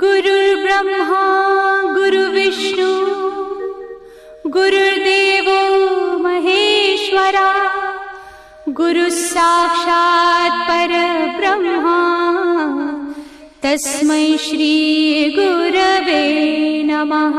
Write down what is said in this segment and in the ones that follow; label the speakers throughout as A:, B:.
A: गुरुर्ब्रह्मा गुरुविष्णू गुरुर्देवो महेश्वरा गुरुसाक्षात् परब्रह्मा तस्मै श्री गुरवे नमः।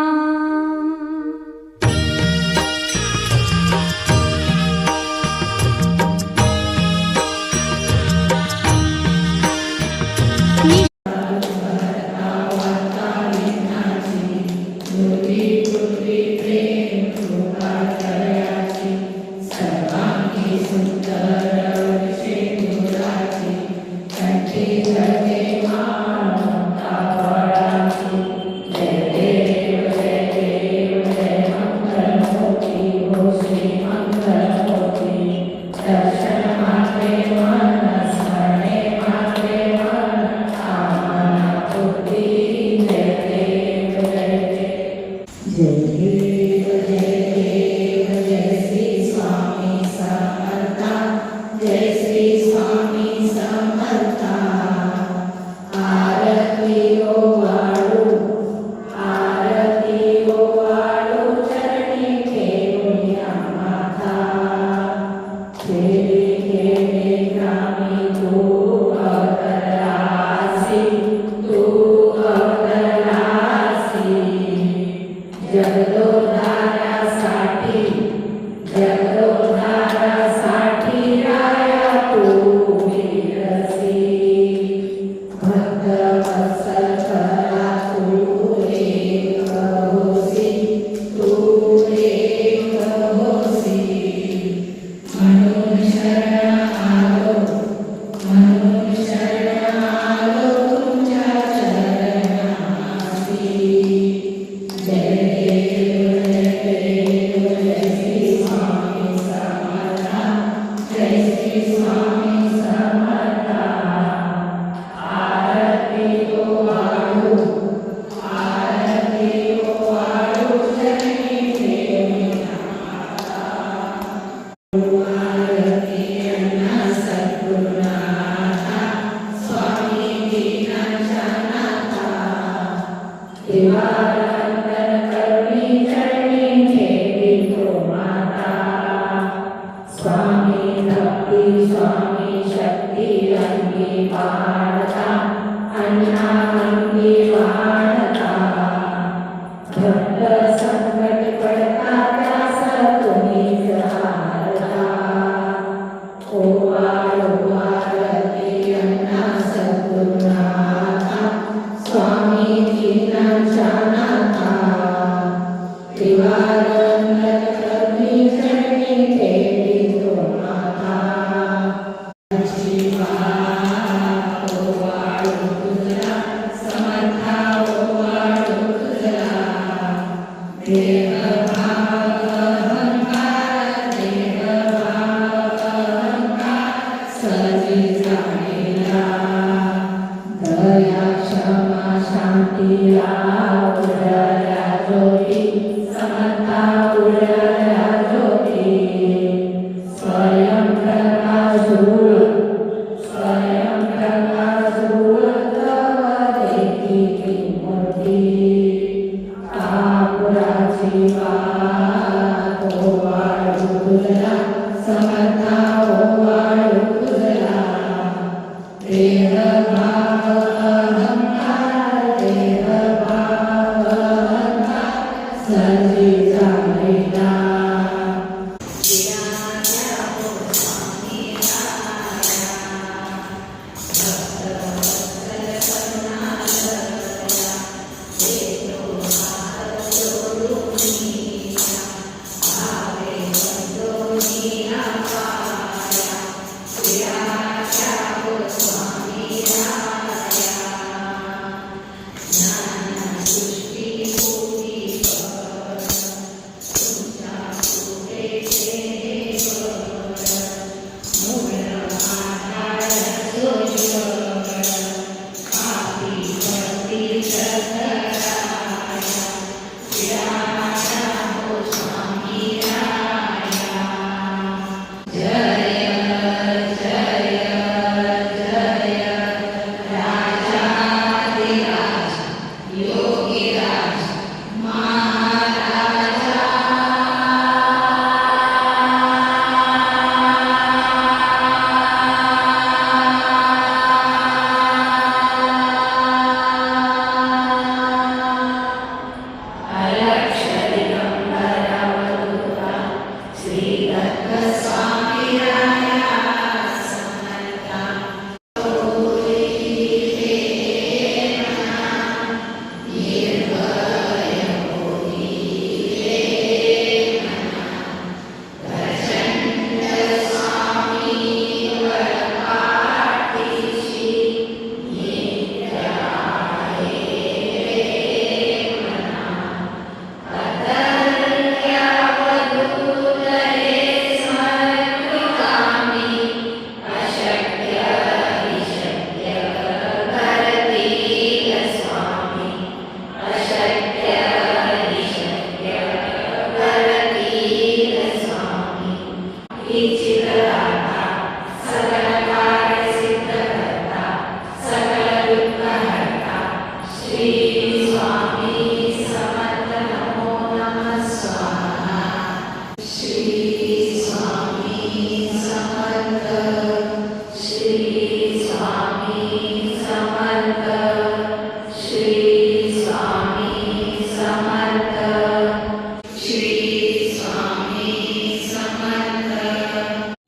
B: Sanjita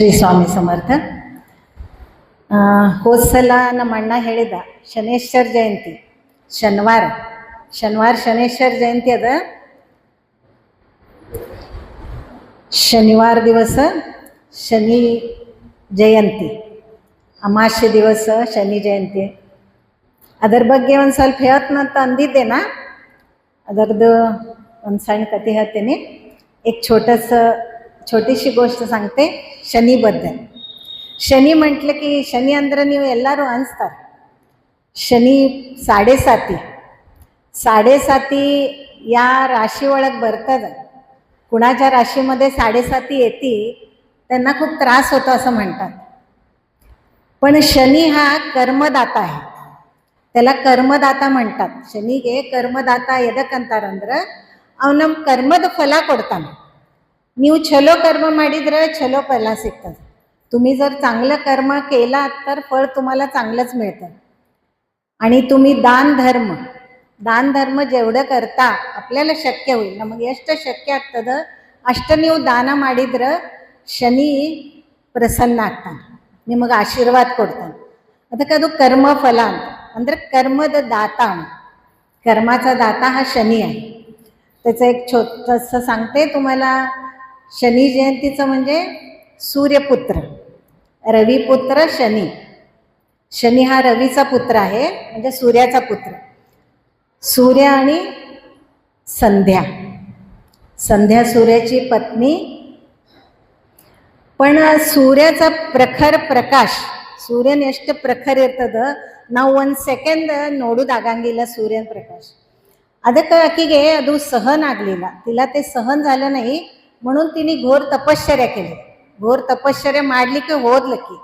B: ಶ್ರೀ ಸ್ವಾಮಿ ಸಮರ್ಥ. ಹೋದ ಸಲ ನಮ್ಮ ಅಣ್ಣ ಹೇಳಿದ ಶನೇಶ್ವರ ಜಯಂತಿ ಶನಿವಾರ ಶನೇಶ್ವರ ಜಯಂತಿ ಅದ. ಶನಿವಾರ ದಿವಸ ಶನಿ ಜಯಂತಿ, ಅಮಾವಾಸ್ಯೆ ದಿವಸ ಶನಿ ಜಯಂತಿ. ಅದರ ಬಗ್ಗೆ ಒಂದು ಸ್ವಲ್ಪ ಹೇಳ್ತನಂತ ಅಂದಿದ್ದೇನಾ, ಅದರದ್ದು ಒಂದು ಸಣ್ಣ ಕಥೆ ಹೇಳ್ತೀನಿ. एक छोटीशी गोष्ट सांगते शनीबद्दल. शनी म्हटलं की शनी ಅಂದ್ರೆ ನೀವು ಎಲ್ಲರೂ ಅನ್ಸ್ತಾರೆ. शनी साडेसाती या राशी ಒಳಗೆ बರ್ತದ. कुणाच्या राशीमध्ये 7.5 येते त्यांना खूप त्रास होतो असं म्हणतात. पण शनी हा कर्मदाता आहे, त्याला कर्मदाता म्हणतात. शनीಗೆ कर्मदाता ಎದಕ್ಕಂತಾರಂದ್ರೆ ಅವ ನಮ್ಮ ಕರ್ಮದ ಫಲ ಕೊಡ್ತಾನೆ. ನೀವು ಚಲೋ कर्म ಮಾಡಿದ್ರೆ ಚಲೋ ಫಲ ಸಿಗ್ತದೆ. तुम्ही जर चांगलं कर्म केला तर फळ तुम्हाला चांगलंच मिळतं. आणि तुम्ही दान धर्म जेवढं करता आपल्याला शक्य होईल. ನಮಗೆ ಎಷ್ಟು ಶಕ್ಯ ಆಗ್ತದೆ ಅಷ್ಟು ನೀವು ದಾನ ಮಾಡಿದ್ರೆ ಶನಿ ಪ್ರಸನ್ನ ಆಗ್ತಾನೆ, ನಿಮಗೆ ಆಶೀರ್ವಾದ ಕೊಡ್ತಾನೆ. ಅದಕ್ಕೆ ಅದು कर्मफल ಅಂತ. ಅಂದ್ರೆ कर्मದ दाता, कर्माचा दाता हा शनी आहे. त्याचं एक छोटंसं सांगते तुम्हाला. शनी जयंतीचं म्हणजे सूर्यपुत्र, रविपुत्र शनी. शनी हा रवीचा पुत्र आहे, म्हणजे सूर्याचा पुत्र. सूर्य आणि संध्या सूर्याची पत्नी. पण सूर्याचा प्रखर प्रकाश, ಸೂರ್ಯನ ಎಷ್ಟು ಪ್ರಖರ ಇರ್ತದ ನಾವು 1 ಸೆಕೆಂಡ್ ನೋಡೋದಾಗಂಗಿಲ್ಲ ಸೂರ್ಯನ ಪ್ರಕಾಶ. ಅದಕ್ಕೆ ಆಕೆಗೆ ಅದು सहन ಆಗಲಿಲ್ಲ, तिला ते सहन झालं नाही. म्हणून तिने घोर तपश्चर्या केली. घोर तपश्चर्या ಮಾಡಲಿಕ್ಕೆ ಹೋದ್ಲಕ್ಕಿ.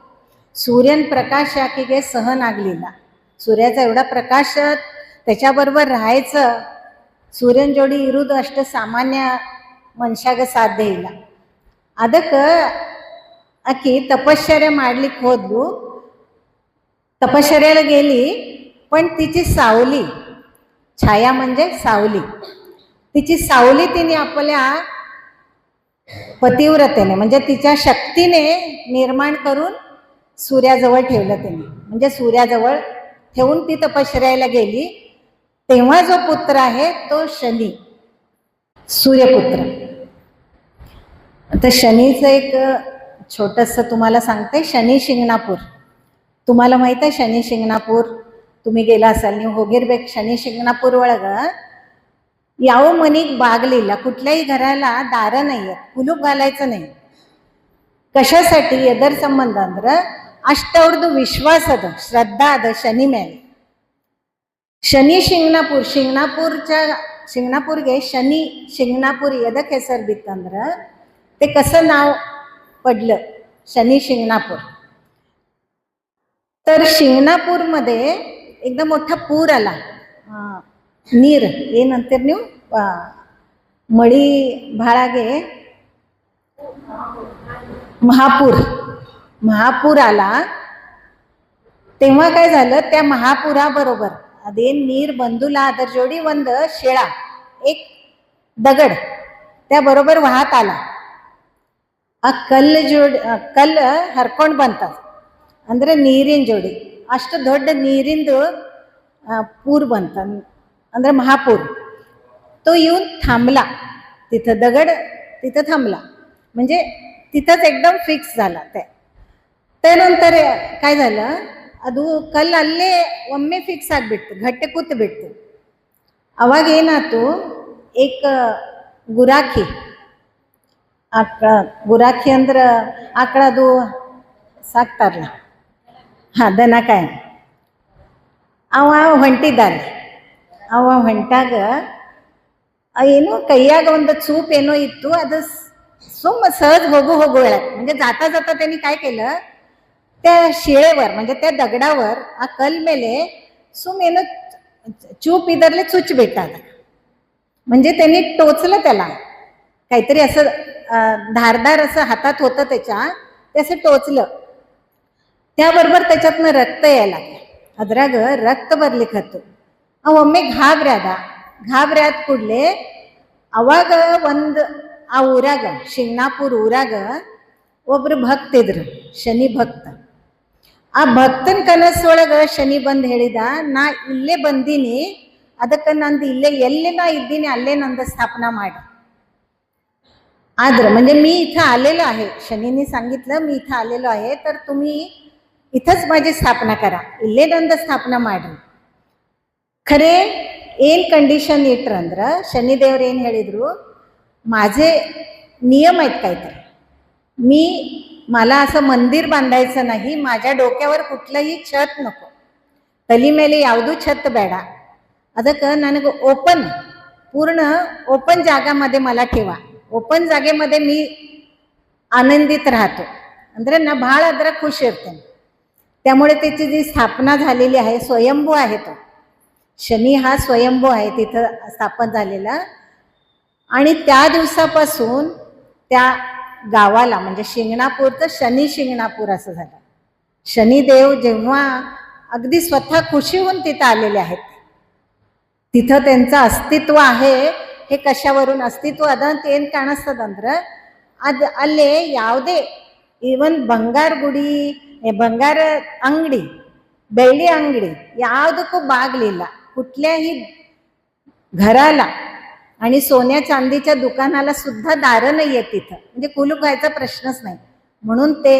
B: सूर्यन प्रकाश आकेगे सहन ಆಗಲಿಲ್ಲ. सूर्याचा एवढा प्रकाश त्याच्याबरोबर राहायचं, सूर्यन जोडी ಇರುವುದು ಅಷ್ಟು ಸಾಮಾನ್ಯ ಮನುಷ್ಯಾಗ ಸಾಧ್ಯ ಇಲ್ಲ. ಅದಕ್ಕೆ ಆಕೆ तपश्चर्या ಮಾಡಲಿಕ್ಕೆ ಹೋದ್ಲು. तपश्चर्याला गेली, पण तिची सावली, छाया म्हणजे सावली, तिची सावली तिने आपल्या पतिव्रतेने म्हणजे तिच्या शक्तीने निर्माण करून सूर्याजवळ ठेवलं त्यांनी. म्हणजे सूर्याजवळ ठेवून ती तपश्चर्याला गेली. तेव्हा जो पुत्र आहे तो शनी, सूर्यपुत्र. आता शनीचं एक छोटंसं तुम्हाला सांगते. शनी शिंगणापूर, तुम्हाला माहीत आहे शनी शिंगणापूर? तुम्ही गेला असाल, ನೀವು ಹೋಗಿರ್ಬೇಕು. ಶನಿ ಶಿಂಗಣಾಪುರ ಒಳಗೆ ಯಾವ ಮನೆಗೆ ಬಾಗಿಲಿಲ್ಲ, कुठल्याही घराला दारं नाही आहेत, कुलूप घालायचं नाही. कशासाठी? ಎದರ ಸಂಬಂಧ ಅಂದ್ರೆ ಅಷ್ಟು ಅವ್ರದ್ದು ವಿಶ್ವಾಸ ಅದ, ಶ್ರದ್ಧಾ ಅದ ಶನಿ ಮೇಲೆ. ಶನಿ ಶಿಂಗಣಾಪುರ್ಗೆ ಶನಿ ಶಿಂಗಣಾಪುರ ಎದಕ್ಕೆ ಹೆಸರು ಬಿತ್ತಂದ್ರೆ ते कसं नाव पडलं शनी शिंगणापूर. तर शिंगणापूरमध्ये एकदम मोठा पूर आला. ನೀರು ಏನಂತೀರಿ ನೀವು? ಮಳಿ ಭಾಳಾಗೆ महापूर आला. तेव्हा काय झालं, त्या महापुराबरोबर अदेन ನೀರು ಬಂದುला ಅದರ ಜೋಡಿ ಒಂದು ಶಿळा, एक दगड त्याबरोबर वाहत आला. ಆ ಕಲ್ಲು ಹರ್ಕೊಂಡು ಬಂತ. ಅಂದ್ರೆ ನೀರಿನ ಜೋಡಿ ಅಷ್ಟು ದೊಡ್ಡ ನೀರಿಂದು पूर ಬಂತ, ಅಂದ್ರೆ महापूर. तो येऊन थांबला तिथं, दगड तिथं थांबला, म्हणजे तिथंच एकदम फिक्स झाला. त्यानंतर काय झालं, ಅದು ಕಲ್ಲು ಅಲ್ಲೇ ಒಮ್ಮೆ ಫಿಕ್ಸ್ ಆಗಿಬಿಡ್ತು, ಗಟ್ಟಿ ಕೂತು ಬಿಡ್ತು. ಅವಾಗ ಏನಾಯ್ತು, एक ಗುರಾಖಿ ಗುರಾಖಿ ಅಂದ್ರೆ ಆಕಳದು ಸಾಕ್ತಾರಲ್ಲ, ದನ ಕಾಯಿ, ಅವ ಹೊಂಟಿದ್ದಾನೆ. ಅವ ಹೊಂಟಾಗ ಏನು ಕೈಯಾಗ ಒಂದು ಚೂಪ್ ಏನೋ ಇತ್ತು, ಅದು सहज होगू वेळात, म्हणजे जाता जाता त्यांनी काय केलं, त्या शिळेवर म्हणजे त्या दगडावर आ कल मेले ಏನು चूप इधरले चुच भेटतात. म्हणजे त्यांनी टोचलं त्याला, काहीतरी असं धारदार असं हातात होतं त्याच्या, ते असं टोचलं. त्याबरोबर त्याच्यातनं रक्त यायला लागलं. ಅದ್ರಾಗ ರಕ್ತ ಬರ್ಲಿಕ್ಕೆ ಹತ್ತು. ಒಮ್ಮೆ ಗಾಬ್ರ್ಯಾದ ಕೂಡಲೇ ಅವಾಗ ಒಂದು ಆ ಊರಾಗ, ಶಿಂಗಣಾಪುರ ಊರಾಗ ಒಬ್ರು ಭಕ್ತ ಇದ್ರು, ಶನಿ ಭಕ್ತ. ಆ ಭಕ್ತನ ಕನಸೊಳಗೆ ಶನಿ ಬಂದು ಹೇಳಿದ, ನಾ ಇಲ್ಲೇ ಬಂದೀನಿ, ಅದಕ್ಕೆ ನಂದು इल्ले एल्ले ना इದ್ದೀನಿ अल्ले नंद स्थापना ಮಾಡಿ. आद्र म्हणजे मी इथं आलेलो आहे, शनीने सांगितलं मी इथं आलेलो आहे, तर तुम्ही इथंच माझी स्थापना करा, इल्ले नंद स्थापना ಮಾಡಿ. खरे ಏನು ಕಂಡೀಷನ್ ಇಟ್ರು ಅಂದ್ರೆ, ಶನಿದೇವ್ರು ಏನು ಹೇಳಿದ್ರು, माझे नियम आहेत काहीतरी, मला असं मंदिर बांधायचं नाही, माझ्या डोक्यावर कुठलंही छत नको, तली ಮೇಲೆ ಯಾವುದೂ छत ಬೇಡ, ಅದಕ್ಕೆ ನನಗೆ ಓಪನ್, पूर्ण ओपन जागामध्ये मला ठेवा, ओपन जागेमध्ये मी आनंदित राहतो, ಅಂದರೆ ना ಭಾಳ ಅದರ खुश इರ್ತೇನೆ. त्यामुळे त्याची जी स्थापना झालेली आहे, स्वयंभू आहे तो शनी, हा स्वयंभू आहे तिथं स्थापन झालेला. आणि त्या दिवसापासून त्या गावाला म्हणजे शिंगणापूर तर शनी शिंगणापूर असं झालं. शनिदेव जेव्हा अगदी स्वतः खुशी होऊन तिथं आलेले आहेत, तिथं त्यांचं अस्तित्व आहे. हे कशावरून अस्तित्व ಅದಂತ ಏನು ಕಾಣಿಸ್ತದಂದ್ರೆ, ಅದು ಅಲ್ಲೇ ಯಾವುದೇ ಈವನ್ ಬಂಗಾರ ಗುಡಿ, ಬಂಗಾರ ಅಂಗಡಿ, ಬೆಳ್ಳಿ अंगडी ಯಾವುದಕ್ಕೂ बागलिಲ್ಲ, कुठल्याही घराला आणि सोन्या चांदीच्या दुकानाला सुद्धा दारं नाही आहेत तिथं, म्हणजे कुलूप व्हायचा प्रश्नच नाही. म्हणून ते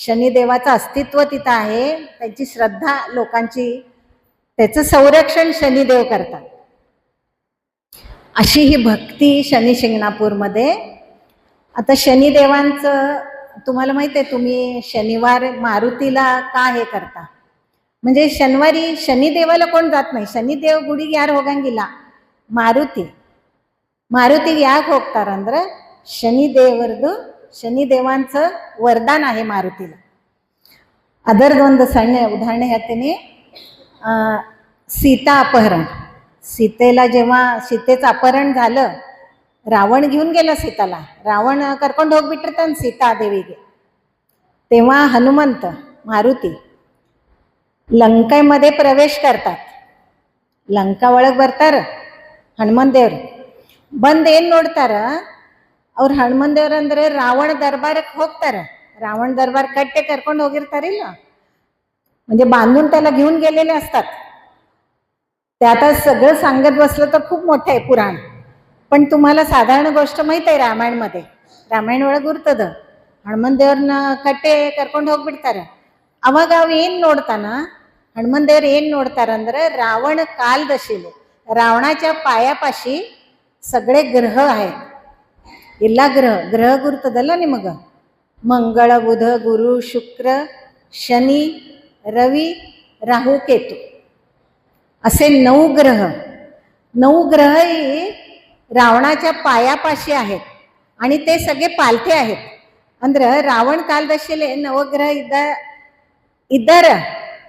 B: शनिदेवाचं अस्तित्व तिथं आहे, त्याची श्रद्धा लोकांची, त्याचं संरक्षण शनिदेव करतात. अशी ही भक्ती शनी शिंगणापूरमध्ये. आता शनिदेवांचं तुम्हाला माहिती आहे, तुम्ही शनिवार मारुतीला का हे करता, म्हणजे शनिवारी शनिदेवाला कोण जात नाही, शनिदेव ಗುಡಿಗೆ ಯಾರು ಹೋಗಂಗಿಲ್ಲ, ಮಾರುತಿಗೆ ಯಾಕೆ ಹೋಗ್ತಾರಂದ್ರೆ, ಶನಿದೇವಾಂचं वरदान आहे ಮಾರುತಿला. ಅದರದೊಂದು ಸಣ್ಣ ಉದಾಹರಣೆ ಹೇಳ್ತೀನಿ. सीता अपहरण, सीतेला जेव्हा सीतेचं अपहरण झालं, रावण घेऊन गेला सीताला, रावण ಕರ್ಕೊಂಡು ಹೋಗ್ಬಿಟ್ಟಿರ್ತಾನೆ सीतादेवीಗೆ. तेव्हा हनुमंत मारुती ಲಂಕೆमध्ये ಪ್ರವೇಶ करतात, ಲಂಕಾ ಒಳಗೆ ಬರ್ತಾರ ಹನುಮಂತ ದೇವ್ರು. ಬಂದು ಏನು ನೋಡ್ತಾರ ಅವ್ರು, ಹನುಮಂತ ದೇವ್ರು ಅಂದ್ರೆ ರಾವಣ ದರ್ಬಾರಕ್ಕೆ ಹೋಗ್ತಾರ, रावण दरबार कट्टे ಕರ್ಕೊಂಡು ಹೋಗಿರ್ತಾರಿಲ್ಲ, म्हणजे बांधून त्याला घेऊन गेलेले असतात. ते आता सगळं सांगत बसलं तर खूप मोठं आहे पुराण, पण तुम्हाला साधारण गोष्ट माहित आहे रामायणमध्ये, ರಾಮಾಯಣ ಒಳಗೆ ಗುರ್ತದ, ಹನುಮಂತ ದೇವ್ರನ್ನ ಕಟ್ಟೆ ಕರ್ಕೊಂಡು ಹೋಗ್ಬಿಡ್ತಾರೆ. ಅವಾಗ ಅವು ಏನು ನೋಡ್ತಾನ, ಹನುಮಂತ ದೇವ್ರು ಏನು ನೋಡ್ತಾರಂದ್ರೆ, रावण कालदशेले रावणाच्या पायापाशी सगळे ग्रह आहेत, ಎಲ್ಲ ಗ್ರಹ ಗುರ್ತದಲ್ಲ ನಿಮಗೆ, मंगळ बुध गुरु शुक्र शनी रवी राहू केतू असे 9 ग्रह. 9 ग्रहही रावणाच्या पायापाशी आहेत आणि ते सगळे पालथे आहेत. ಅಂದ್ರೆ ರಾವಣ ಕಾಲದಶೆಲೆ ನವಗ್ರಹ ಇದ್ದಾರ,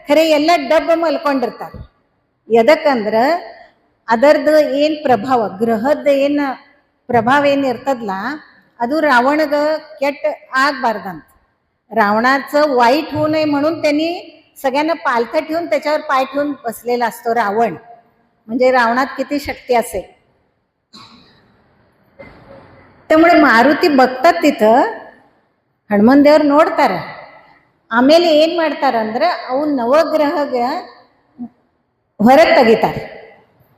B: ಖರೆ ಎಲ್ಲ ಡಬ್ಬ ಮಲ್ಕೊಂಡಿರ್ತಾರೆ. ಎದಕ್ಕಂದ್ರೆ ಅದರದ್ದು ಏನು ಪ್ರಭಾವ, ಗ್ರಹದ ಏನು ಪ್ರಭಾವ ಏನು ಇರ್ತದಲ್ಲ, ಅದು रावणग ಕೆಟ್ಟ ಆಗಬಾರ್ದಂತ, रावणाचं वाईट होऊ नये म्हणून त्यांनी सगळ्यांना पालथं ठेवून त्याच्यावर पाय ठेवून बसलेला असतो रावण. म्हणजे रावणात किती शक्ती असेल. त्यामुळे ಮಾರುತಿ ಬಗ್तात तिथं, ಹನುಮಂತ ದೇವ್ರು ನೋಡ್ತಾರ. ಆಮೇಲೆ ಏನು ಮಾಡ್ತಾರಂದ್ರೆ, ಅವು ನವಗ್ರಹಗೆ ಹೊರಗೆ ತೆಗಿತಾರೆ.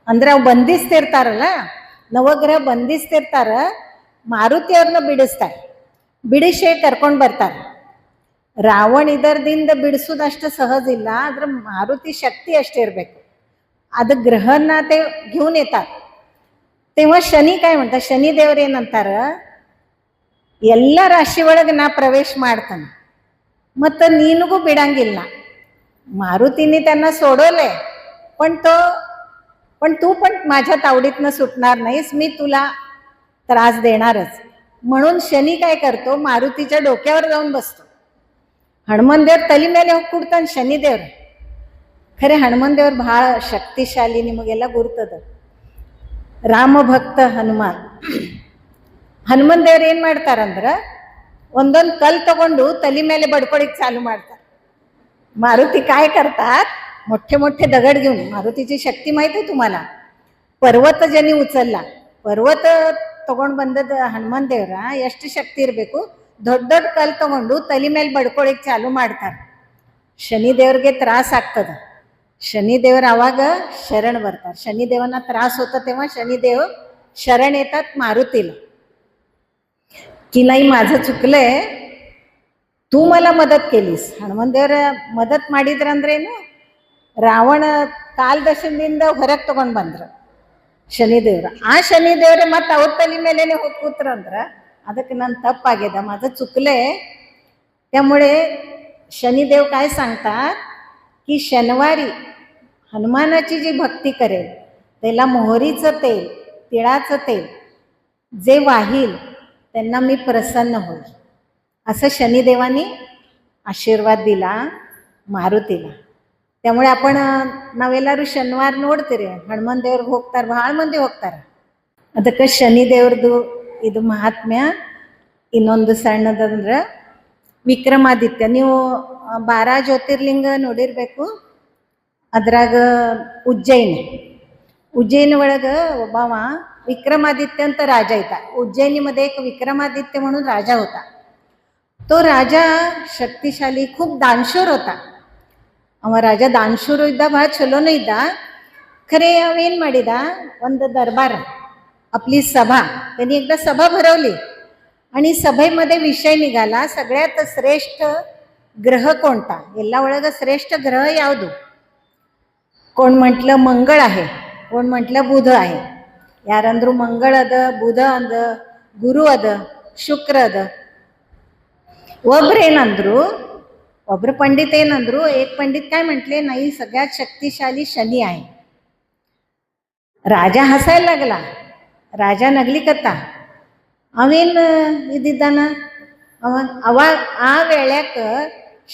B: ಅಂದ್ರೆ ಅವು ಬಂಧಿಸ್ತಿರ್ತಾರಲ್ಲ, ನವಗ್ರಹ ಬಂಧಿಸ್ತಿರ್ತಾರ, ಮಾರುತಿಯವ್ರನ್ನ ಬಿಡಿಸ್ತಾರೆ, ಬಿಡಿಸಿ ಕರ್ಕೊಂಡು ಬರ್ತಾರೆ. ರಾವಣ ಇದರದಿಂದ ಬಿಡಿಸೋದಷ್ಟು ಸಹಜ ಇಲ್ಲ, ಆದ್ರೆ ಮಾರುತಿ ಶಕ್ತಿ ಅಷ್ಟೇ ಇರಬೇಕು, ಅದು ಗ್ರಹನ ते घेऊन येतात. तेव्हा शनी काय म्हणतात, शनिदेವರು ಏನಂತಾರ, ಎಲ್ಲ ರಾಶಿ ಒಳಗೆ ನಾ ಪ್ರವೇಶ ಮಾಡ್ತಾನೆ, ಮತ್ತು ನೀನಿಗೂ ಬಿಡಂಗಿಲ್ಲ. मारुतीने त्यांना सोडवलंय, पण तू पण माझ्या तावडीतनं सुटणार नाहीस, मी तुला त्रास देणारच. म्हणून शनी काय करतो, मारुतीच्या डोक्यावर जाऊन बसतो. हनुमान देव तली ಮೇಲೆ ಹೋಗಿ ಕೂಡ್ತಾನೆ ಶನಿದೇವ್ರು. ಖರೆ ಹನುಮಂತ ದೇವ್ರು ಭಾಳ ಶಕ್ತಿಶಾಲಿ, ನಿಮಗೆಲ್ಲ ಗುರ್ತದ. ರಾಮಭಕ್ತ ಹನುಮಾನ್. ಹನುಮಂತ ದೇವ್ರು ಏನು ಮಾಡ್ತಾರಂದ್ರೆ, ಒಂದೊಂದು ಕಲ್ಲು ತಗೊಂಡು तली ಮೇಲೆ बडಕೊಳಿಕ್ಕೆ चालू ಮಾಡ್ತಾರೆ. मारुती काय करतात, मोठे मोठे दगड घेऊन, मारुतीची शक्ती माहिती आहे तुम्हाला, पर्वत ज्यांनी उचलला, पर्वत ತಗೊಂಡು ಬಂದದ ಹನುಮಂತ ದೇವ್ರ ಎಷ್ಟು ಶಕ್ತಿ ಇರಬೇಕು, ದೊಡ್ಡ ದೊಡ್ಡ ಕಲ್ ತಗೊಂಡು ತಲೆ ಮೇಲೆ ಬಡ್ಕೊಳಿಕ್ ಚಾಲು ಮಾಡ್ತಾರೆ. ಶನಿದೇವ್ರಿಗೆ ತ್ರಾಸ ಆಗ್ತದ. शनिदेवर आवाग शरण ಬರ್ತಾರೆ. शनिदेवांना त्रास होता तेव्हा शनिदेव शरण येतात मारुतीला, की नाही माझं चुकलंय, तू मला मदत केलीस. ಹನುಮಂತೇವರ ಮದತ್ ಮಾಡಿದ್ರಂದ್ರೇನು, ರಾವಣ ಕಾಲ್ದಶದಿಂದ ಹೊರಗೆ ತಗೊಂಡು ಬಂದ್ರು ಶನಿದೇವ್ರ. ಆ ಶನಿದೇವ್ರೆ ಮತ್ತೆ ಅವ್ರ ತಲೆ ಮೇಲೇನೆ ಹೋಗಿ ಕೂತ್ರಂದ್ರ ಅದಕ್ಕೆ ನನ್ನ तप्पाग्यದ, माझं चुकलंय. त्यामुळे शनिदेव काय सांगतात की शनिवारी हनुमानाची जी भक्ती करेल त्याला मोहरीचं तेल, तिळाचं तेल जे वाहील त्यांना मी प्रसन्न होईल, असं शनिदेवानी आशीर्वाद दिला ಮಾರುತಿला. त्यामुळे आपण ನಾವೆಲ್ಲರೂ ಶನಿವಾರ ನೋಡ್ತೀರಿ ಹನುಮನ್ ದೇವ್ರಿಗೆ ಹೋಗ್ತಾರೆ, ಭಾಳ ಮಂದಿ ಹೋಗ್ತಾರೆ. ಅದಕ್ಕೆ ಶನಿದೇವ್ರದ್ದು ಇದು ಮಹಾತ್ಮ್ಯ. ಇನ್ನೊಂದು ಸಣ್ಣದಂದ್ರೆ ವಿಕ್ರಮಾದಿತ್ಯ. ನೀವು 12 ಜ್ಯೋತಿರ್ಲಿಂಗ ನೋಡಿರ್ಬೇಕು. ಅದ್ರಾಗ उज्जैन ಒಳಗೆ ಒಬ್ಬವ विक्रमादित्य ಅಂತ राजा इथं. उज्जैनीमध्ये एक विक्रमादित्य म्हणून राजा होता. तो राजा शक्तिशाली, खूप दानशूर होता. ಅವ ರಾಜ ದಾನಶೂರು ಇದ್ದ, ಭಾಳ ಚಲೋನೂ ಇದ್ದ. खरे अवेन ಮಾಡಿದ, ಒಂದು दरबार आपली सभा, त्यांनी एकदा सभा भरवली आणि सभेमध्ये विषय निघाला, सगळ्यात श्रेष्ठ ग्रह कोणता, ಎಲ್ಲ ಒಳಗೆ श्रेष्ठ ग्रह ಯಾವುದು. कोण म्हटलं मंगळ आहे, कोण म्हटलं बुध आहे. ಯಾರಂದ್ರು ಮಂಗಳ ಅದ, ಬುಧ ಅದ, ಗುರು ಅದ, ಶುಕ್ರ ಅದ. ಒಬ್ರೇನಂದ್ರು, ಒಬ್ರು पंडित ಏನಂದ್ರು, एक पंडित काय म्हटले, नाही सगळ्यात शक्तिशाली शनी आहे. राजा हसायला लागला. राजा ನಗ್ಲಿಕತ್ತ. ಅವೇನ್ ಇದ್ದಿದ್ದಾನ ಅವ ಆ ವೇಳ್ಯಾಕ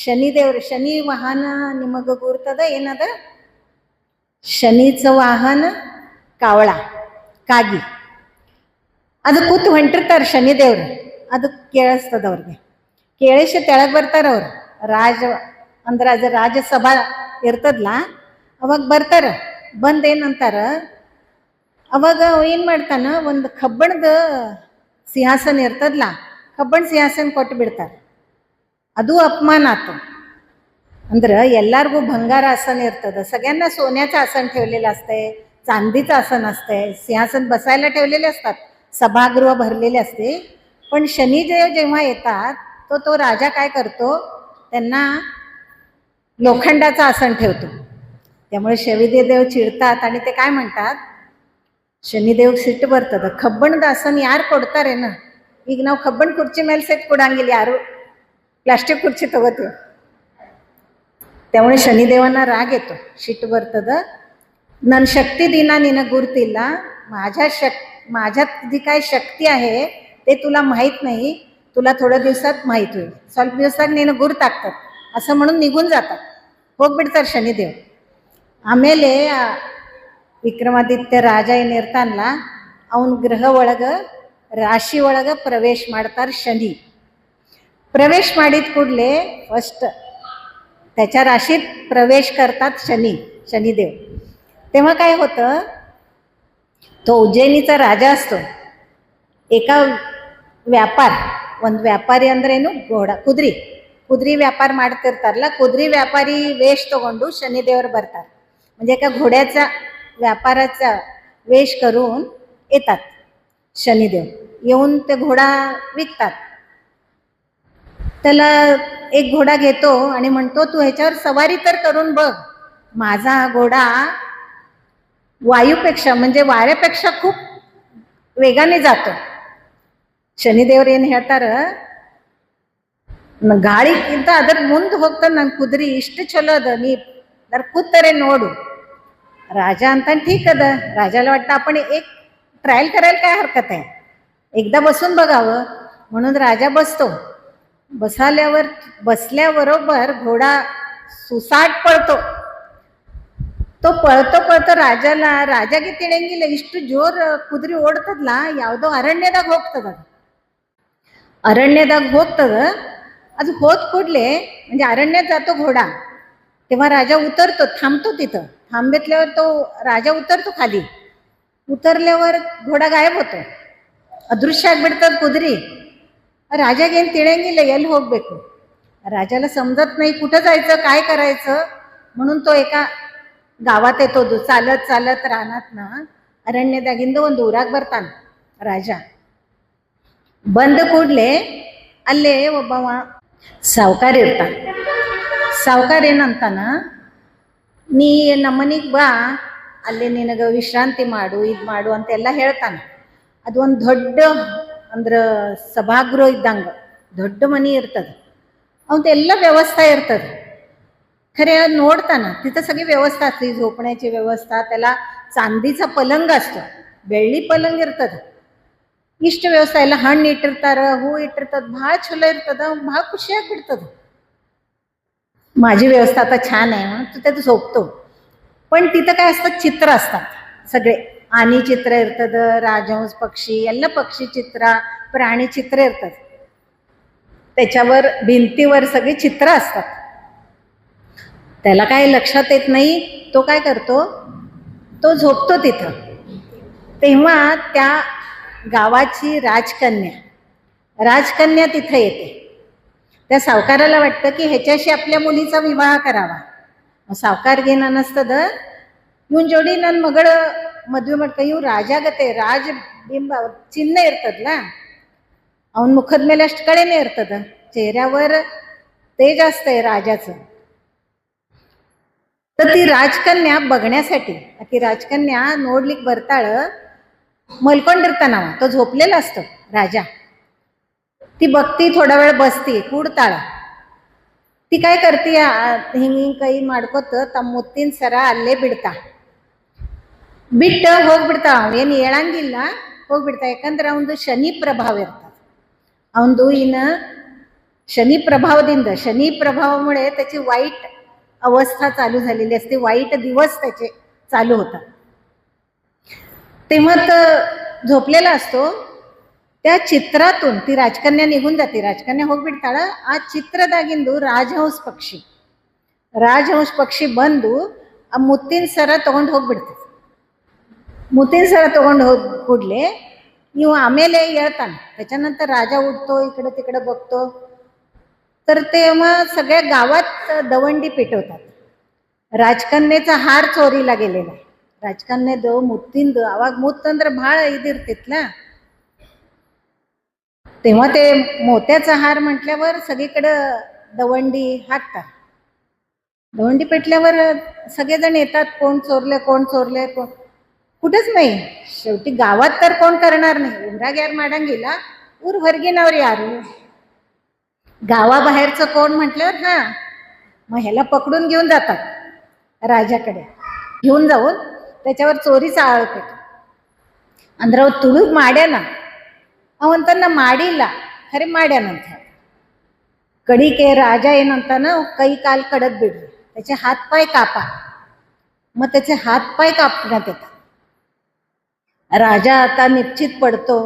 B: ಶನಿದೇವ್ರ, ಶನಿ ವಾಹನ ನಿಮಗೆ ಗುರ್ತದ ಏನದ, ಶನಿचं ವಾಹನ ಕಾವಳ, ಕಾಗಿ. ಅದು ಕೂತು ಹೊಂಟಿರ್ತಾರೆ ಶನಿದೇವ್ರು. ಅದು ಕೇಳಿಸ್ತದ ಅವ್ರಿಗೆ. ಕೇಳಿಸಿ ತೆಳಗೆ ಬರ್ತಾರೆ ಅವ್ರು. ಅಂದ್ರೆ ಅದು ರಾಜ್ಯಸಭಾ ಇರ್ತದಲ್ಲ, ಅವಾಗ ಬರ್ತಾರೆ. ಬಂದೇನಂತಾರ, ಅವಾಗ ಏನು ಮಾಡ್ತಾನ, ಒಂದು ಕಬ್ಬಣದ ಸಿಂಹಾಸನ ಇರ್ತದಲ್ಲ, ಕಬ್ಬಣ ಸಿಂಹಾಸನ ಕೊಟ್ಟು ಬಿಡ್ತಾರೆ. ಅದು अपमान ಆತು. ಅಂದ್ರೆ ಎಲ್ಲರಿಗೂ भंगार आसन इರ್ತದ, सगळ्यांना सोन्याचं आसन ठेवलेलं असते, चांदीचं आसन असते, सिंहासन बसायला ठेवलेले असतात, सभागृह भरलेले असते. पण शनिदेव जेव्हा येतात तो राजा काय करतो, त्यांना लोखंडाचं आसन ठेवतो. त्यामुळे शनिदेव चिडतात आणि ते काय म्हणतात, ಶನಿದೇವ್ ಸಿಟ್ಟು ಬರ್ತದ, ಕಬ್ಬಣದ ಆಸನ ಯಾರು ಕೊಡ್ತಾರೇನ, ಈಗ ನಾವು ಕಬ್ಬಣ ಕುರ್ಚಿ ಮೇಲೆ ಸೆಟ್ ಕೊಡಂಗಿಲ್ಲ, ಯಾರು ಪ್ಲಾಸ್ಟಿಕ್ ಕುರ್ಚಿ ತಗೋತೀವಿ. त्यामुळे शनिदेवांना राग येतो, शिट्ट बರ್ತದ. ನನ್ನ शक्ती दिना निनं गुर्तिಲ್ಲ, माझ्यात जी काय शक्ती आहे ते तुला माहीत नाही, तुला थोड्या दिवसात माहीत होईल, ಸ್ವಲ್ಪ ದಿವಸಾಗ ನೀನು ಗುರ್ತಾಗ್ತದೆ असं म्हणून निघून जातात, ಹೋಗ್ಬಿಡ್ತಾರೆ ಶನಿದೇವ್. ಆಮೇಲೆ ವಿಕ್ರಮಾದಿತ್ಯ ರಾಜ ಏನಿರ್ತಾನಲ್ಲ, ಅವನ ಗ್ರಹ ಒಳಗೆ, ರಾಶಿ ಒಳಗೆ ಪ್ರವೇಶ ಮಾಡ್ತಾರೆ शनी. प्रवेश ಮಾಡಿದ ಕೂಡಲೇ फर्स्ट त्याच्या राशीत प्रवेश करतात शनिदेव. तेव्हा काय होतं, तो उज्जैनीचा राजा असतो. एका ಒಂದು ವ್ಯಾಪಾರಿ ಅಂದ್ರೇನು, ಕುದುರೆ ವ್ಯಾಪಾರ ಮಾಡ್ತಿರ್ತಾರಲ್ಲ, ಕುದುರೆ ವ್ಯಾಪಾರಿ ವೇಷ ತಗೊಂಡು शनिदेवर ಬರ್ತಾರೆ. म्हणजे एका घोड्याचा व्यापाराचा वेश करून येतात शनिदेव. येऊन ते घोडा विकतात. त्याला एक घोडा घेतो आणि म्हणतो, तू ह्याच्यावर सवारी तर करून बघ, माझा हा घोडा वायूपेक्षा म्हणजे वाऱ्यापेक्षा खूप वेगाने जातो. ಶನಿದೇವರು ಏನು ಹೇಳ್ತಾರೆ, ಗಾಳಿಗಿಂತ ಅದ್ರ ಮುಂದೆ ಹೋಗ್ತಾನೆ ನನ್ನ ಕುದುರೆ, ಇಷ್ಟು ಚಲೋ ಅದ, ನೀ जर ಕೂತರೆ ನೋಡು. राजा ಅಂತ ठीक अद, राजाला वाटतं आपण एक ट्रायल करायला काय हरकत आहे, एकदा बसून बघावं. म्हणून राजा बसतो. बसल्याबरोबर घोडा सुसाट पळतो. तो पळतो ರಾಜಾಗೆ ತಿಳಿಯಂಗಿಲ್ಲ, ಇಷ್ಟು ಜೋರ್ ಕುದುರೆ ಓಡ್ತದಲ್ಲ, ಯಾವುದೋ ಅರಣ್ಯದಾಗ ಹೋಗ್ತದ. ಅದು ಹೋದ ಕೂಡಲೇ म्हणजे अरण्यात जातो घोडा, तेव्हा राजा उतरतो, थांबतो तिथं. थांबेतल्यावर तो राजा उतरतो खाली. उतरल्यावर घोडा गायब होतो, अदृश्य ಆಗ್ಬಿಡ್ತದ ಕುದುರೆ. ರಾಜಾಗೇನು ತಿಳಿಯಂಗಿಲ್ಲ ಎಲ್ಲಿ ಹೋಗಬೇಕು. ರಾजाला समजत नाही कुठं जायचं काय करायचं. म्हणून तो एका गावात येतो. चालत चालत रानातनं ಅರಣ್ಯದಾಗಿಂದ ಒಂದು ಊರಾಗ ಬರ್ತಾನೆ ರಾಜ. ಬಂದ ಕೂಡಲೇ ಅಲ್ಲೇ ಒಬ್ಬವ ಸಾವುಕಾರ ಇರ್ತಾನೆ. ಸಾವುಕಾರ ಏನಂತಾನ, ನೀ ನಮ್ಮನಿಗೆ ಬಾ, ಅಲ್ಲಿ ನಿನಗೆ ವಿಶ್ರಾಂತಿ ಮಾಡು, ಇದು ಮಾಡು ಅಂತೆಲ್ಲ ಹೇಳ್ತಾನೆ. ಅದು ಒಂದು ದೊಡ್ಡ ಅಂದ್ರೆ ಸಭಾಗೃಹ ಇದ್ದಂಗೆ ದೊಡ್ಡ ಮನೆ ಇರ್ತದೆ. ಅವನ್ನೆಲ್ಲ व्यवस्था ಇರ್ತದೆ. खरे ನೋಡ್ತಾನ तिथं सगळी व्यवस्था असते. झोपण्याची व्यवस्था, त्याला चांदीचा पलंग असतो, ಬೆಳ್ಳಿ ಪಲಂಗ ಇರ್ತದೆ, ಇಷ್ಟು ವ್ಯವಸ್ಥೆ ಎಲ್ಲ. ಹಣ್ಣು ಇಟ್ಟಿರ್ತಾರ, ಹೂ ಇಟ್ಟಿರ್ತದೆ, ಭಾಳ ಚಲೋ ಇರ್ತದ. ಭಾಳ ಖುಷಿಯಾಗಿ ಬಿಡ್ತದೆ. माझी व्यवस्था आता छान आहे म्हणून तू त्यात झोपतो. पण तिथं काय असतात, चित्र असतात सगळे. आणी चित्र इರ್ತದ, राजहंस पक्षी ಎಲ್ಲ पक्षी चित्र, प्राणी चित्र इರ್ತದೆ. त्याच्यावर भिंतीवर सगळी चित्र असतात. त्याला काय लक्षात येत नाही. तो काय करतो, तो झोपतो तिथं. तेव्हा त्या गावाची राजकन्या तिथं येते. त्या सावकाराला वाटतं की ह्याच्याशी आपल्या मुलीचा विवाह करावा. ಸಾವುಕಾರ ಏನು ಅನ್ನಿಸ್ತದ, ಇವನ್ ಜೋಡಿ ನನ್ನ ಮಗಳ ಮದುವೆ ಮಾಡ್ಕ, ಇವ್ ರಾಜಾಗತ್ತೆ, ರಾಜ ಬಿಂಬ ಚಿಹ್ನೆ ಇರ್ತದಲ್ಲ, ಅವನ ಮುಖದ ಮೇಲೆ ಅಷ್ಟು ಕಡೆನೇ ಇರ್ತದ, चेहऱ्यावर तेज असतंय राजाचं. तर ती राजकन्या बघण्यासाठी, ती राजकन्या ನೋಡ್ಲಿಕ್ಕೆ ಬರ್ತಾಳ. मलಕೊಂಡಿರ್ತಾನವ, तो झोपलेला असतो राजा. ती बघती, थोडा वेळ बसती, ಕೂಡ್ತಾಳ. ती काय करते, ಹಿಂಗೆ ಕೈ ಮಾಡ್ಕೊತ ತಮ್ಮ ಮುತ್ತಿನ ಸರ ಅಲ್ಲೇ ಬಿಡ್ತಾ, ಬಿಟ್ಟು ಹೋಗ್ಬಿಡ್ತಾಳ. ಏನು ಹೇಳಂಗಿಲ್ಲ, ಹೋಗ್ಬಿಡ್ತಾ. ಯಾಕಂದ್ರೆ ಅವನದು ಶನಿ ಪ್ರಭಾವ ಇರ್ತದೆ. ಅವನದು ಇನ್ನು शनी प्रभावದಿಂದ, शनी प्रभावामुळे त्याची वाईट अवस्था चालू झालेली असते, वाईट दिवस त्याचे चालू होतात. तेव्हा तर झोपलेला असतो. त्या चित्रातून ती राजकन्या निघून जाते. राजकन्या ಹೋಗ್ಬಿಡ್ತಾಳ. ಆ ಚಿತ್ರದಾಗಿಂದು ರಾಜಹಂಸ ಪಕ್ಷಿ ಬಂದು ಆ ಮುತ್ತಿನ ಸರ ತಗೊಂಡು ಹೋಗ್ಬಿಡ್ತದೆ. ಮುತ್ತಿನ ಸರ ತಗೊಂಡು ಹೋಗಿ ಕೂಡಲೇ ಇವು ಆಮೇಲೆ ಹೇಳ್ತಾನೆ. त्याच्यानंतर राजा उठतो, इकडे तिकडे बघतो. तर तेव्हा सगळ्या गावात दवंडी पेटवतात. ರಾಜಕನ್ಯೆचा हार चोरीला गेलेला आहे. ರಾಜಕನ್ಯೆದು ಮುತ್ತಿಂದು, ಅವಾಗ ಮುತ್ತಂದ್ರೆ ಭಾಳ ಇದಿರ್ತಿತ್ಲ. तेव्हा ते मोत्याचा हार म्हटल्यावर सगळीकडं दवंडी हाकतात. दवंडी पेटल्यावर सगळेजण येतात, कोण चोरले कुठंच नाही. शेवटी गावात तर कोण करणार नाही, ಊರಾಗ ಯಾರು ಮಾಡಂಗಿಲ್ಲ, ಊರು ಹೊರಗಿನವ್ರು ಯಾರು, गावाबाहेरचं कोण म्हटल्यावर हां, मग ह्याला पकडून घेऊन जातात राजाकडे. घेऊन जाऊन त्याच्यावर चोरीचा आरोप येतो. ಅಂದ್ರೆ ಅವು ತುಳುಗ್ ಮಾಡ್ಯಾನ, ಅವಂತನ್ನ ಮಾಡಿಲ್ಲ, ಖರೆ ಮಾಡ್ಯಾನಂತ. ಕಡಿಕೆ राजा ಏನಂತಾನ, ಕೈ ಕಾಲು ಕಡದ್ ಬಿಡ್ರಿ, त्याचे हातपाय कापा. मग त्याचे हातपाय कापण्यात येतात. राजा आता निश्चित पडतो.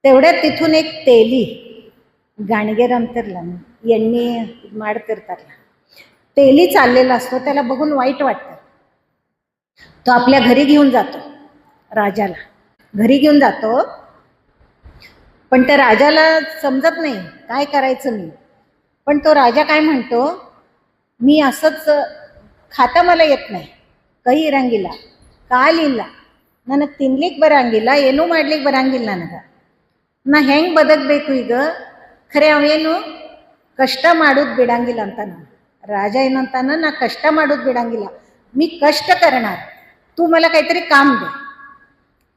B: तेवढ्यात तिथून एक तेली, गाणगेर ಅಂತಿರಲ್ಲ, ಎಣ್ಣೆ ಮಾಡ್ತಿರ್ತಾರಲ್ಲ, तेली चाललेला असतो. त्याला बघून वाईट वाटतं. तो आपल्या घरी घेऊन जातो, राजाला घरी घेऊन जातो. पण त्या राजाला समजत नाही काय करायचं मी. पण तो राजा काय म्हणतो, मी असंच खाता मला येत नाही, ಕೈ ಇರಂಗಿಲ್ಲ, ಕಾಲಿಲ್ಲ, ನನಗೆ ತಿನ್ಲಿಕ್ಕೆ ಬರಂಗಿಲ್ಲ, ಏನೂ ಮಾಡ್ಲಿಕ್ಕೆ ಬರಂಗಿಲ್ಲ ನನಗೆ, ನಾ ಹೆಂಗೆ ಬದುಕಬೇಕು ಈಗ. ಖರೆ ಅವೇನು ಕಷ್ಟ ಮಾಡೋದು ಬಿಡಂಗಿಲ್ಲ ಅಂತಾನ राजा ಏನಂತಾನ, ನಾ ಕಷ್ಟ ಮಾಡೋದು ಬಿಡಂಗಿಲ್ಲ, मी कष्ट करणार, तू मला काहीतरी काम दे.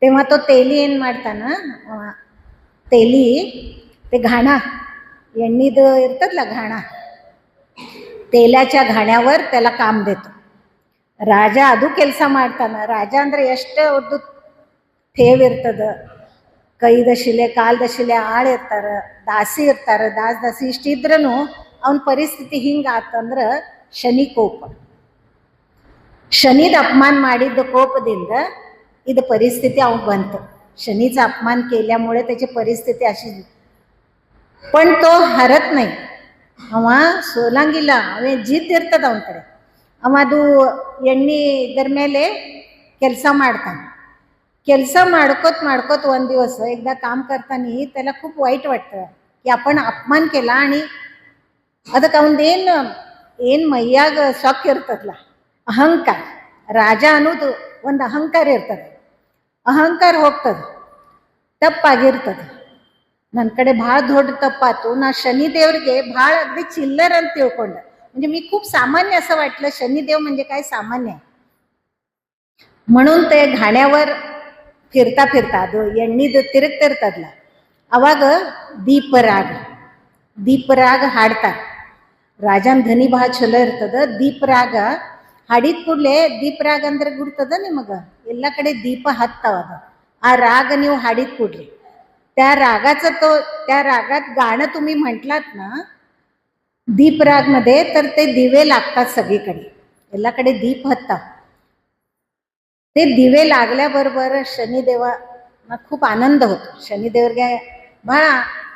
B: तेव्हा तो तेली ಏನು ಮಾಡ್ತಾನ, तेली ते घाणा, ಎಣ್ಣೆದು ಇರ್ತದಲ್ಲ घाಣ, तेल्याच्या घाण्यावर त्याला काम देतो. ರಾಜ ಅದು ಕೆಲಸ ಮಾಡ್ತಾನ. ರಾಜ ಅಂದ್ರೆ ಎಷ್ಟು ಅವ್ರದ್ದು ಥೇವ್ ಇರ್ತದ, ಕೈದ ಶಿಲೆ ಕಾಲ್ದ ಶಿಲೆ ಆಳು ಇರ್ತಾರೆ, ದಾಸಿ ಇರ್ತಾರೆ, ದಾಸಿ ಇಷ್ಟಿದ್ರೂ ಅವನ ಪರಿಸ್ಥಿತಿ ಹಿಂಗಾತಂದ್ರೆ ಶನಿ ಕೋಪ, शनीದ अपमान ಮಾಡಿದ್ದ ಕೋಪದಿಂದ ಇದು ಪರಿಸ್ಥಿತಿ ಅವ್ನು ಬಂತು. शनीचा अपमान केल्यामुळे त्याची परिस्थिती अशी. पण तो हरत नाही, ಅವ ಸೋಲಂಗಿಲ್ಲ, ಅವೇ ಜಿದ್ದು ಇರ್ತದ ಅವನ ಕಡೆ. ಅವ ಅದು ಎಣ್ಣೆ ಇದರ ಮೇಲೆ ಕೆಲಸ ಮಾಡ್ತಾನೆ. ಕೆಲಸ ಮಾಡ್ಕೋತ ಒಂದು दिवस एकदा काम करताना त्याला खूप वाईट वाटतं की आपण अपमान केला आणि ಏನು ಮೈಯಾಗ ಸೊಕ್ಕ ಇರ್ತದಲ್ಲ ಅಹಂಕಾರ ರಾಜ ಅನ್ನೋದು ಒಂದು ಅಹಂಕಾರ ಇರ್ತದೆ ಅಹಂಕಾರ ಹೋಗ್ತದೆ ತಪ್ಪಾಗಿರ್ತದೆ ನನ್ನ ಕಡೆ ಭಾಳ ದೊಡ್ಡ ತಪ್ಪಾತು ನಾ शनिदेवರಿಗೆ ಭಾಳ अगदी चिल्लर ಅಂತ ತಿಳ್ಕೊಂಡೆ म्हणजे मी खूप सामान्य असं वाटलं शनिदेव म्हणजे काय सामान्य म्हणून ते घाण्यावर फिरता फिरता ಅದು ಎಣ್ಣಿದು ತಿರುಗ್ತಿರ್ತದಲ್ಲ ಅವಾಗ ದೀಪರಾಗ ಹಾಡ್ತಾರೆ ರಾಜನ್ ಧ್ವನಿ ಭಾಳ ಚಲೋ ಇರ್ತದ ದೀಪರಾಗ ಹಾಡಿದ ಕೂಡಲೇ ದೀಪರಾಗ ಅಂದ್ರೆ ಗುರ್ತದ ನಿಮಗ ಎಲ್ಲ ಕಡೆ ದೀಪ ಹತ್ತವದ ಆ राग ನೀವು हाडीत ಕೂಡಲೇ त्या रागात गाणं तुम्ही म्हटलात ना दीपराग मध्ये तर ते दिवे लागतात सगळीकडे ಎಲ್ಲकडे दीप हत्तात ते दिवे लागल्याबरोबर शनिदेवांना खूप आनंद होतो शनिदेवರಿಗೆ ಬಹಳ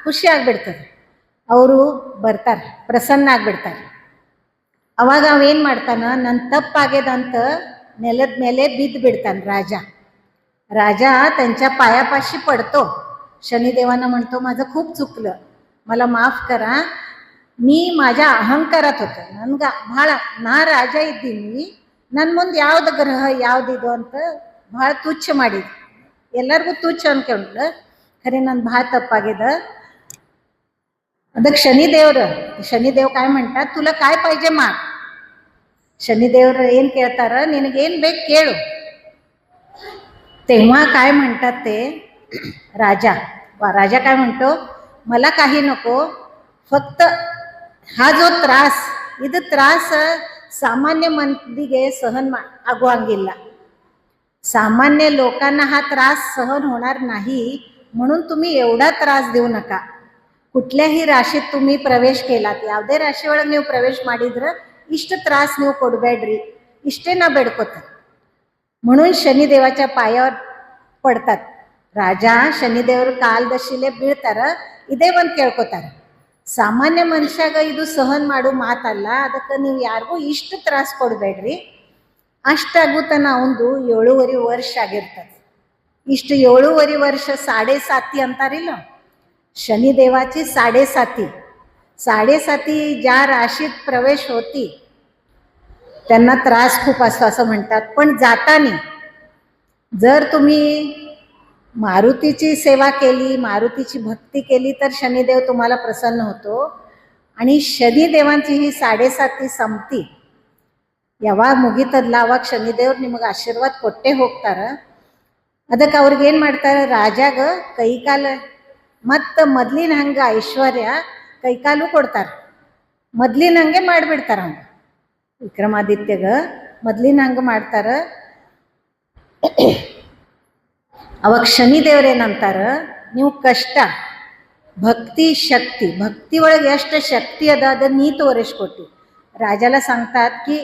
B: ಖುಷಿ ಆಗ್ಬಿಡ್ತದೆ ಅವರು ಬರ್ತಾರೆ ಪ್ರಸನ್ನ ಆಗ್ಬಿಡ್ತಾರೆ ಅವಾಗ ಅವೇನು ಮಾಡ್ತಾನ ನನ್ನ ತಪ್ಪಾಗ್ಯದಂತ ನೆಲದ ಮೇಲೆ ಬಿದ್ದು ಬಿಡ್ತಾನೆ राजा त्यांच्या पायापाशी पडतो शनिदेवांना म्हणतो माझं खूप चुकलं मला माफ करा मी माझ्या अहंकारात होतो ನನ್ಗೆ ಭಾಳ ನಾ ರಾಜ ಇದ್ದೀನಿ ನನ್ನ ಮುಂದೆ ಯಾವ್ದು ಗ್ರಹ ಯಾವುದಿದು ಅಂತ ಭಾಳ ತುಚ್ಛ ಮಾಡಿದ್ದೆ ಎಲ್ಲರಿಗೂ ತುಚ್ಛ ಅನ್ಕೊಂಡ್ಲು ಖರೆ ನನ್ನ ಭಾಳ ತಪ್ಪಾಗಿದೆ ಅದಕ್ಕೆ शनिदेव काय म्हणतात तुला काय पाहिजे माग शनिदेವರು ಏನು ಕೇಳ್ತಾರ ನಿನಗೇನು ಬೇಕು ಕೇಳು तेव्हा काय म्हणतात ते राजा काय म्हणतो मला काही नको फक्त हा जो त्रास ಇದು ತ್ರಾಸ सामान्य मंदिಗೆ सहन ಆಗುವಂಗಿಲ್ಲ सामान्य लोकांना हा त्रास सहन होणार नाही म्हणून तुम्ही एवढा त्रास देऊ नका कुठल्याही राशीत तुम्ही प्रवेश केलात ಯಾವುದೇ ರಾಶಿ ಒಳಗೆ ನೀವು ಪ್ರವೇಶ ಮಾಡಿದ್ರೆ ಇಷ್ಟು ತ್ರಾಸ ನೀವು ಕೊಡಬೇಡ್ರಿ ಇಷ್ಟೇ ನಾ ಬೇಡ್ಕೋತ म्हणून शनिदेवाच्या पायावर पडतात राजा शनिदेವರು ಕಾಲದಶಿಲೆ ಬೀಳ್ತಾರ ಇದೇ ಒಂದು ಕೇಳ್ಕೊತಾರ ಸಾಮಾನ್ಯ ಮನುಷ್ಯಾಗ ಇದು ಸಹನ್ ಮಾಡು ಮಾತಲ್ಲ ಅದಕ್ಕೆ ನೀವು ಯಾರಿಗೂ ಇಷ್ಟು ತ್ರಾಸ ಕೊಡಬೇಡ್ರಿ ಅಷ್ಟಾಗುತ್ತಾನ ಅವನದು 7.5 ವರ್ಷ ಆಗಿರ್ತದೆ ಇಷ್ಟು 7.5 ವರ್ಷ 7.5 ಅಂತಾರಿಲ್ಲ शनिदेवाची 7.5 ज्या राशीत प्रवेश होती त्यांना त्रास खूप असतो असं म्हणतात पण जाताना जर तुम्ही मारुतीची सेवा केली मारुतीची भक्ती केली तर शनिदेव तुम्हाला प्रसन्न होतो आणि शनिदेवांची ही 7.5 ಸಂಪ್ತಿ ಯಾವಾಗ ಮುಗಿತದಲ್ಲ ಅವಾಗ ಶನಿದೇವ್ರು ನಿಮಗೆ ಆಶೀರ್ವಾದ ಕೊಟ್ಟೆ ಹೋಗ್ತಾರೆ ಅದಕ್ಕೆ ಅವ್ರಿಗೆ ಏನು ಮಾಡ್ತಾರೆ ರಾಜಾಗ ಕೈಕಾಲು ಮತ್ತು ಮೊದಲಿನ ಹಂಗೆ ಐಶ್ವರ್ಯ ಕೈಕಾಲು ಕೊಡ್ತಾರೆ ಮೊದಲಿನ ಹಂಗೆ ಮಾಡಿಬಿಡ್ತಾರೆ ಹಂಗೆ ವಿಕ್ರಮಾದಿತ್ಯಗ ಮೊದಲಿನ ಹಂಗೆ ಮಾಡ್ತಾರೆ ಅವಾಗ ಶನಿದೇವ್ರೇನಂತಾರ ನೀವು ಕಷ್ಟ भक्ती शक्ती भक्ती ಒಳಗೆ ಎಷ್ಟು शक्ती ಅದ ಅದನ್ನ ನೀ ತೋರಿಸ್ಕೊಟ್ಟಿ राजाला सांगतात की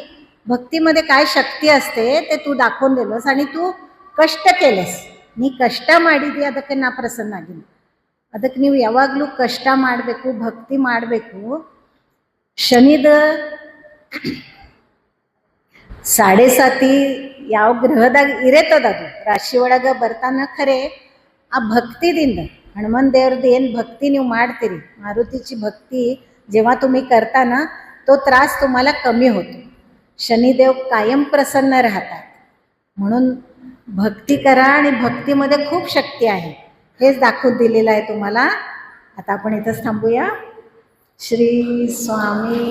B: भक्तीमध्ये काय शक्ती असते ते तू दाखवून दिलंस आणि तू कष्ट केलेस ನೀ ಕಷ್ಟ ಮಾಡಿದಿ ಅದಕ್ಕೆ ನಾ ಪ್ರಸನ್ನ ಆಗಿನಿ ಅದಕ್ಕೆ ನೀವು ಯಾವಾಗಲೂ ಕಷ್ಟ ಮಾಡಬೇಕು ಭಕ್ತಿ ಮಾಡಬೇಕು ಶನಿದ 7.5 ಯಾವ ಗ್ರಹದಾಗ ಇರೇತದ ಅದು ರಾಶಿ ಒಳಗೆ ಬರ್ತಾನ ಖರೆ ಆ ಭಕ್ತಿದಿಂದ हनुमान देवरದ್ದು ಏನು भक्ती ನೀವು ಮಾಡ್ತೀರಿ मारुतीची भक्ती जेव्हा तुम्ही करता ना तो त्रास तुम्हाला कमी होतो शनिदेव कायम प्रसन्न राहतात म्हणून भक्ती करा आणि भक्तीमध्ये खूप शक्ती आहे हेच दाखवून दिलेलं आहे तुम्हाला आता आपण इथंच थांबूया श्री स्वामी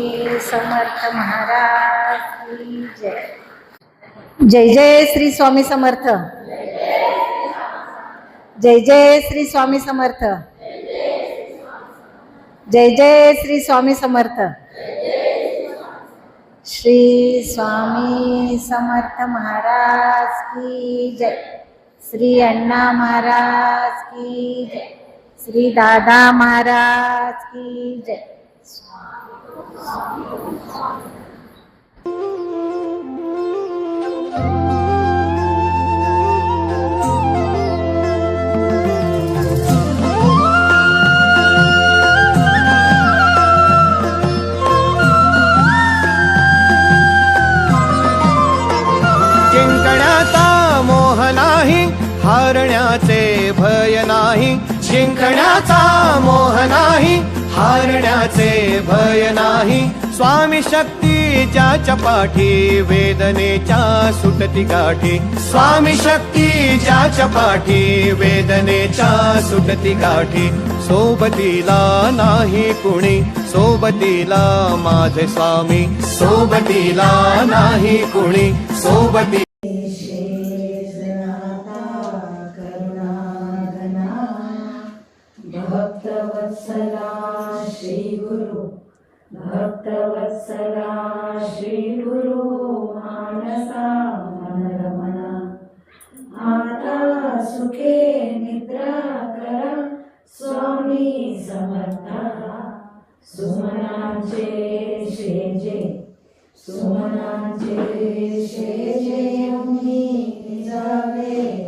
B: समर्थ महाराज की जय जय जय श्री स्वामी समर्थ जय जय श्री स्वामी समर्थ जय जय श्री स्वामी समर्थ श्री स्वामी समर्थ महाराज की जय श्री अण्णा महाराज की जय श्री दादा महाराज की जय
C: जिंकण्याचा मोह नाही हारण्याचे भय नाही जिंकण्याचा मोह नाही, हारण्याचे भय नाही. स्वामी शक्ती ज्याच्या पाठी, वेदनेच्या सुटती गाठी. स्वामी शक्ती ज्याच्या पाठी, वेदनेच्या सुटती गाठी. सोबतीला नाही कुणी, सोबतीला माझे स्वामी. सोबतीला नाही कुणी, सोबती
D: भक्तवत्सला श्री गुरु, भक्तवत्सला श्री गुरु, मानसा मनरमना. आता सुखे निद्रा करा, स्वामी समर्था. सुमनांचे शेजे, सुमनांचे शेजे, मी जावे